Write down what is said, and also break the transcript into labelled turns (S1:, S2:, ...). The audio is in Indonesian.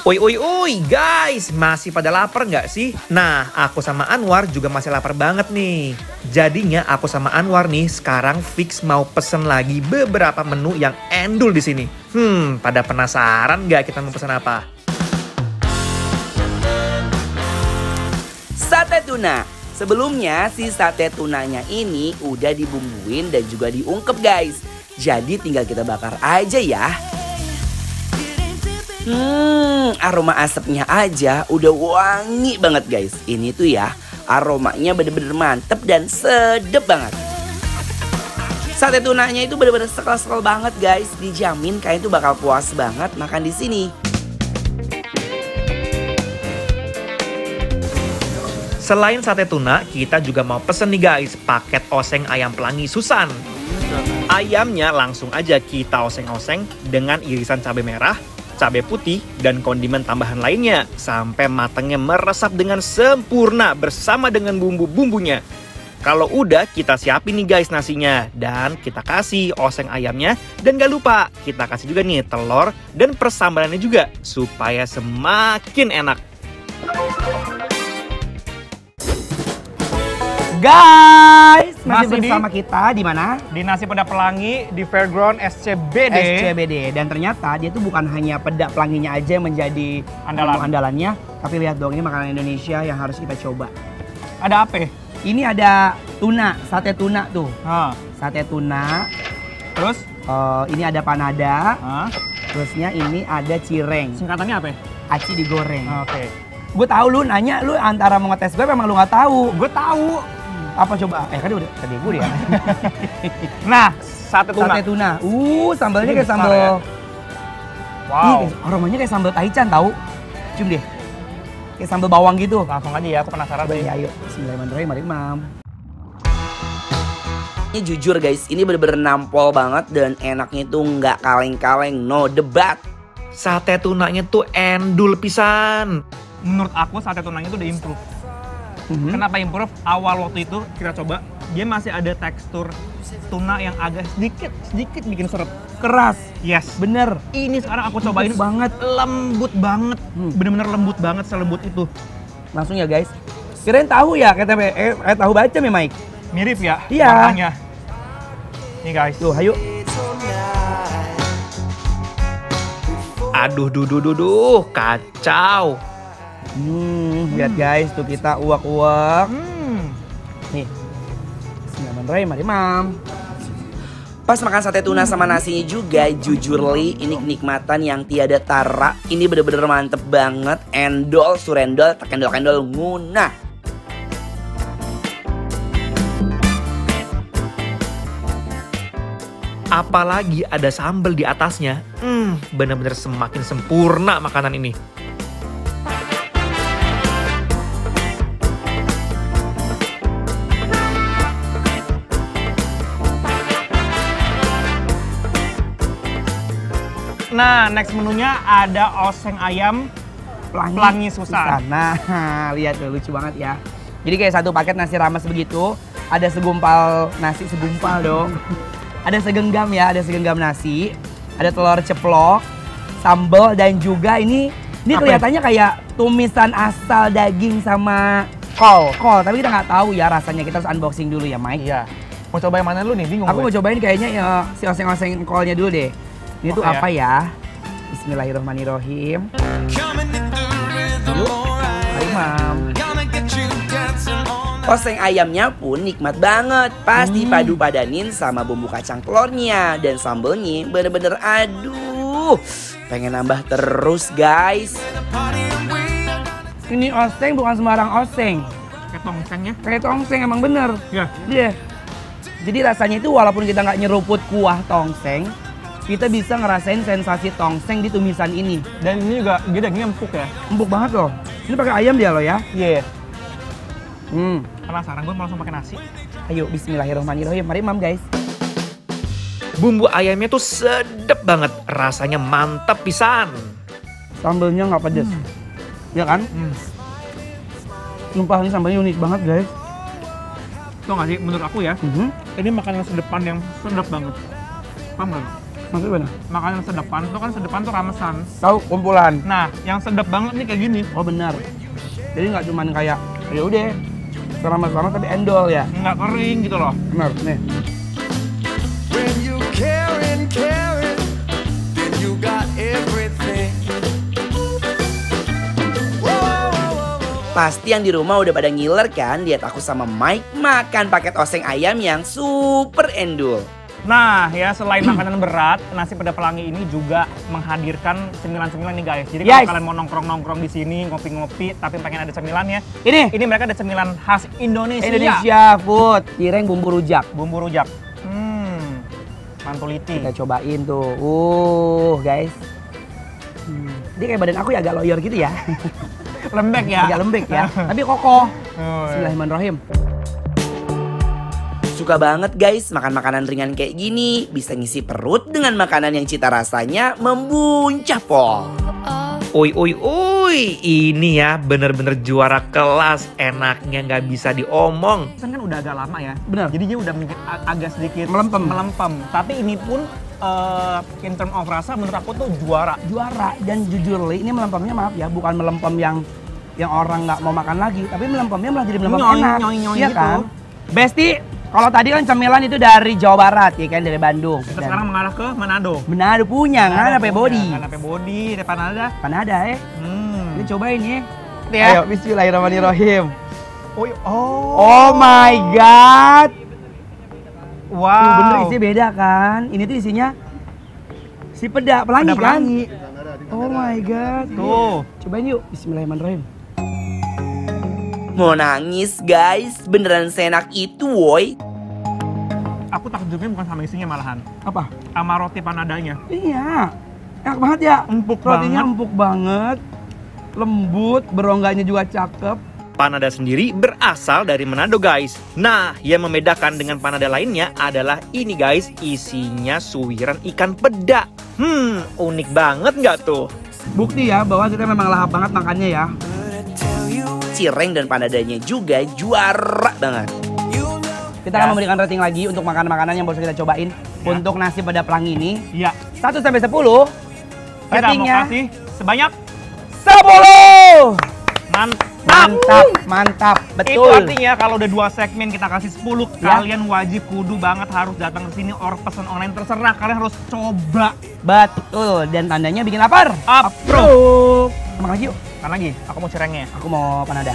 S1: Oi guys, masih pada lapar nggak sih? Nah, aku sama Anwar juga masih lapar banget nih. Jadinya aku sama Anwar nih sekarang fix mau pesen lagi beberapa menu yang endul di sini. Pada penasaran nggak kita mau pesen apa?
S2: Sate tuna. Sebelumnya si sate tunanya ini udah dibumbuin dan juga diungkep guys. Jadi tinggal kita bakar aja ya. Aroma asapnya aja udah wangi banget guys. Ini tuh ya aromanya bener-bener mantep dan sedep banget. Sate tunanya itu bener-bener sekel-sekel banget guys. Dijamin kalian tuh bakal puas banget makan di sini.
S1: Selain sate tuna, kita juga mau pesen nih guys, paket oseng ayam pelangi Susan. Ayamnya langsung aja kita oseng-oseng dengan irisan cabai merah, cabai putih, dan kondimen tambahan lainnya sampai matangnya meresap dengan sempurna bersama dengan bumbu-bumbunya. Kalau udah, kita siapin nih guys nasinya dan kita kasih oseng ayamnya, dan gak lupa kita kasih juga nih telur dan persambalannya juga supaya semakin enak.
S3: Guys, masih
S4: Masih
S3: bersama kita di mana?
S4: Di Nasi Peda Pelangi di Fairground SCBD.
S3: SCBD. Dan ternyata dia tuh bukan hanya peda pelanginya aja yang menjadi menu andalannya, tapi lihat dong, ini makanan Indonesia yang harus kita coba.
S4: Ada apa?
S3: Ini ada tuna, sate tuna tuh. Sate tuna.
S4: Terus?
S3: Ini ada panada.
S4: Terusnya
S3: ini ada cireng.
S4: Singkatannya apa?
S3: Aci digoreng.
S4: Oke.
S3: Gue tahu lu nanya, lu antara mau ngetes gue memang lu nggak tahu.
S4: Gue tahu.
S3: Apa coba? Kan udah tadi gue ya.
S4: Nah, sate tuna.
S3: Sate tuna. Sambalnya kayak
S4: Besar
S3: sambal.
S4: ya. Wow.
S3: Aromanya kayak sambal taichan tahu. Cium deh. Kayak sambal bawang gitu.
S4: Langsung aja ya, aku penasaran deh.
S3: Ya, ayo. Bismillahirrahmanirrahim. Mari, Mam.
S2: Ini jujur guys, ini bener-bener nampol banget dan enaknya tuh nggak kaleng-kaleng, no debat.
S1: Sate tunanya tuh endul pisan.
S4: Menurut aku sate tunanya itu udah improve. Kenapa improve? Awal waktu itu kita coba, dia masih ada tekstur tuna yang agak sedikit bikin seret.
S3: Keras.
S4: Yes.
S3: Bener.
S4: Ini sekarang aku cobain
S3: banget.
S4: Lembut banget. Bener-bener lembut banget, selembut itu.
S3: Langsung ya guys. Kirain tahu ya, kayak tahu bacem ya Mike?
S4: Mirip ya?
S3: Iya.
S4: Warnanya. Nih guys.
S3: Tuh, ayo.
S1: Aduh, kacau.
S3: Lihat guys, tuh kita uak-uak. Nih. Bismillahirrahmanirrahim, mari Mam.
S2: Pas makan sate tuna sama nasinya juga, jujur Li, ini kenikmatan yang tiada tara. Ini bener-bener mantep banget, endol, surendol, tekendol-kendol, ngunah.
S1: Apalagi ada sambal di atasnya. Bener-bener semakin sempurna makanan ini.
S4: Nah, next menunya ada oseng ayam pelangi Susan.
S3: Nah, lihat tuh, lucu banget ya. Jadi kayak satu paket nasi rames begitu, ada segumpal nasi, segumpal dong. Ada segenggam ya, ada segenggam nasi, ada telur ceplok, sambal, dan juga ini kelihatannya kayak tumisan asal daging sama kol. Tapi kita nggak tahu ya rasanya, kita harus unboxing dulu ya Mike.
S4: Iya. Mau coba yang mana dulu nih? Bingung.
S3: Aku mau cobain kayaknya ya, si oseng-oseng kolnya dulu deh. Ini tuh apa ya? Bismillahirrahmanirrahim. Yuk, mari Mam.
S2: Oseng ayamnya pun nikmat banget. Pasti padu-padanin sama bumbu kacang telurnya. Dan sambelnya bener-bener aduh. Pengen nambah terus guys.
S3: Ini oseng bukan sembarang oseng.
S4: Kayak tongsengnya.
S3: Kayak tongseng emang bener.
S4: Iya.
S3: Iya. Jadi rasanya itu walaupun kita nggak nyeruput kuah tongseng, kita bisa ngerasain sensasi tongseng di tumisan ini.
S4: Dan ini juga dia dagingnya empuk ya.
S3: Empuk banget loh. Ini pakai ayam dia loh ya.
S4: Iya. Penasaran, gue mau langsung pakai nasi.
S3: Ayo, bismillahirrahmanirrahim. Mari Mam guys.
S1: Bumbu ayamnya tuh sedep banget. Rasanya mantap pisan.
S3: Sambelnya nggak pedes. Ya kan? Sumpah ini sambalnya unik banget guys.
S4: Tuh nggak sih, menurut aku ya, ini makanan sedepan yang sedap banget. Paham nggak?
S3: Maksudnya mana?
S4: Makanan sedepan tuh ramesan.
S3: Tahu kumpulan.
S4: Nah, yang sedap banget nih kayak gini.
S3: Oh benar. Jadi nggak cuman kayak ya udah selamat tapi endol ya.
S4: Nggak kering gitu loh.
S3: Benar nih.
S5: When you caring, then you got everything.
S2: Pasti yang di rumah udah pada ngiler kan lihat aku sama Mike makan paket oseng ayam yang super endul.
S4: Nah, ya selain makanan berat, nasi peda pelangi ini juga menghadirkan cemilan-cemilan nih guys. Jadi
S3: Yes.
S4: kalau kalian mau nongkrong-nongkrong di sini, ngopi-ngopi, tapi pengen ada cemilannya,
S3: Ini
S4: mereka ada cemilan khas Indonesia.
S3: Indonesia food, cireng bumbu rujak.
S4: Bumbu rujak. Mantuliti.
S3: Kita cobain tuh. Guys. Dia kayak badan aku ya agak loyor gitu ya.
S4: Lembek ya.
S3: Agak lembek ya, tapi kokoh.
S4: Oh, ya.
S3: Bismillahirrahmanirrahim.
S2: Suka banget guys makan makanan ringan kayak gini. Bisa ngisi perut dengan makanan yang cita rasanya membuncah pol.
S1: Uy, ini ya bener-bener juara kelas, enaknya nggak bisa diomong.
S4: Kan udah agak lama ya.
S3: Benar.
S4: Jadi dia udah agak sedikit
S3: Melempem.
S4: Tapi ini pun in term of rasa menurut aku tuh juara.
S3: Juara. Dan jujur Li, ini melempemnya maaf ya, bukan melempem yang orang nggak mau makan lagi, tapi melempemnya malah jadi melempem enak.
S4: Nyoy
S3: Iya
S4: gitu.
S3: kan? Besti, kalau tadi kan cemilan itu dari Jawa Barat ya kan, dari Bandung.
S4: Kita
S3: Dan
S4: sekarang mengarah ke Manado.
S3: Manado punya, kan apa body?
S4: Nganape body, depan ada.
S3: Panada ya. Ini cobain ya.
S4: Ya.
S3: Ayo, bismillahirrahmanirrahim.
S4: Oh.
S3: Oh my god.
S4: Wow.
S3: Tuh, bener isinya beda kan? Ini tuh isinya si peda pelangi
S4: Peda
S3: kan?
S4: pelangi.
S3: Oh my god.
S4: Tuh.
S3: Cobain yuk, bismillahirrahmanirrahim.
S2: Mau nangis guys, beneran seenak itu woy.
S4: Aku takjubnya bukan sama isinya malahan.
S3: Apa?
S4: Sama roti panadanya.
S3: Iya. Enak banget ya.
S4: Empuk
S3: Rotinya
S4: banget.
S3: empuk banget. Lembut, berongganya juga cakep.
S1: Panada sendiri berasal dari Manado guys. Nah, yang membedakan dengan panada lainnya adalah ini guys, isinya suwiran ikan peda. Unik banget nggak tuh?
S3: Bukti ya bahwa kita memang lahap banget makannya ya.
S2: Cireng dan panadanya juga juara banget.
S3: Kita akan memberikan rating lagi untuk makanan-makanan yang baru kita cobain. Untuk nasi peda pelangi ini,
S4: Iya.
S3: 1 sampai 10.
S4: Kita mau
S3: Ratingnya
S4: kasih sebanyak
S3: 10.
S4: mantap.
S3: Mantap,
S4: Itu
S3: betul.
S4: artinya kalau udah 2 segmen kita kasih 10,
S3: Ya.
S4: kalian wajib kudu banget harus datang ke sini or pesan online terserah, kalian harus coba.
S3: Betul, dan tandanya bikin lapar.
S4: Approve.
S3: Makan lagi yuk.
S4: Kan lagi, aku mau cirengnya.
S3: Aku mau panada.